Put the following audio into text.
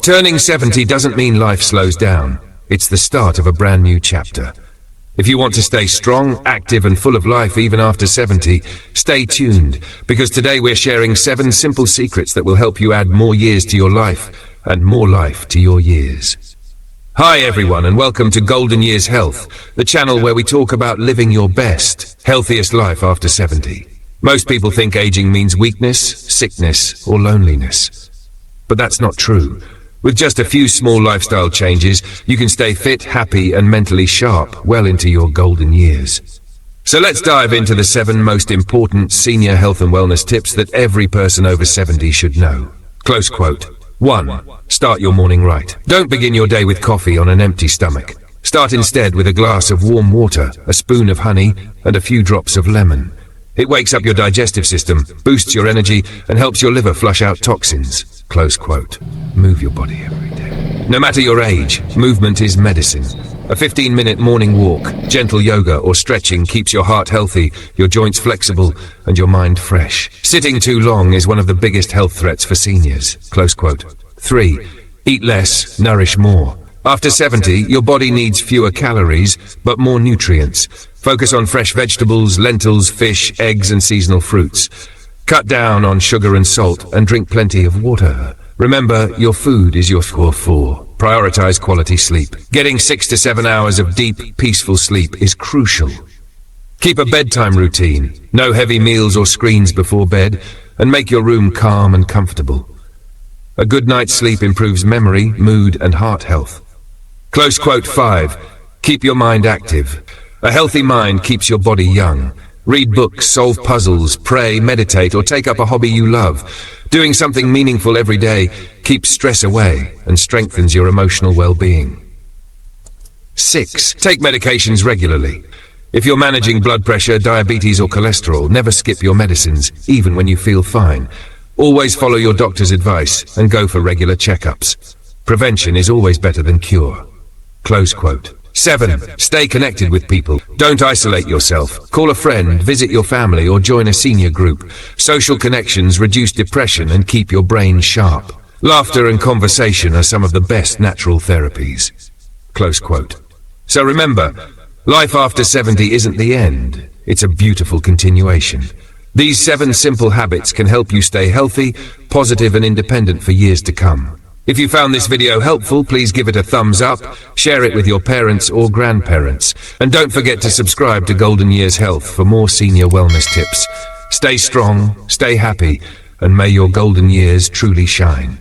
turning 70 doesn't mean life slows down. It's the start of a brand new chapter. If you want to stay strong, active, and full of life even after 70, stay tuned, because today we're sharing 7 simple secrets that will help you add more years to your life and more life to your years. Hi everyone, and welcome to Golden Years Health, the channel where we talk about living your best, healthiest life after 70. Most people think aging means weakness, sickness, or loneliness. But that's not true. With just a few small lifestyle changes, you can stay fit, happy, and mentally sharp well into your golden years. So let's dive into the 7 most important senior health and wellness tips that every person over 70 should know. Close quote. 1. Start your morning right. Don't begin your day with coffee on an empty stomach. Start instead with a glass of warm water, a spoon of honey, and a few drops of lemon. It wakes up your digestive system, boosts your energy, and helps your liver flush out toxins. Close quote. Move your body every day. No matter your age, movement is medicine. A 15-minute morning walk, gentle yoga, or stretching keeps your heart healthy, your joints flexible, and your mind fresh. Sitting too long is one of the biggest health threats for seniors. Close quote. 3. Eat less, nourish more. After 70, your body needs fewer calories, but more nutrients. Focus on fresh vegetables, lentils, fish, eggs, and seasonal fruits. Cut down on sugar and salt, and drink plenty of water. Remember, your food is your score 4. Prioritize quality sleep. Getting 6 to 7 hours of deep, peaceful sleep is crucial. Keep a bedtime routine. No heavy meals or screens before bed, and make your room calm and comfortable. A good night's sleep improves memory, mood, and heart health. Close quote 5. Keep your mind active. A healthy mind keeps your body young. Read books, solve puzzles, pray, meditate, or take up a hobby you love. Doing something meaningful every day keeps stress away and strengthens your emotional well-being. 6. Take medications regularly. If you're managing blood pressure, diabetes, or cholesterol, never skip your medicines, even when you feel fine. Always follow your doctor's advice and go for regular checkups. Prevention is always better than cure. Close quote. 7. Stay connected with people. Don't isolate yourself. Call a friend, visit your family, or join a senior group. Social connections reduce depression and keep your brain sharp. Laughter and conversation are some of the best natural therapies. Close quote. So remember, life after 70 isn't the end. It's a beautiful continuation. These 7 simple habits can help you stay healthy, positive, and independent for years to come. If you found this video helpful, please give it a thumbs up, share it with your parents or grandparents, and don't forget to subscribe to Golden Years Health for more senior wellness tips. Stay strong, stay happy, and may your golden years truly shine.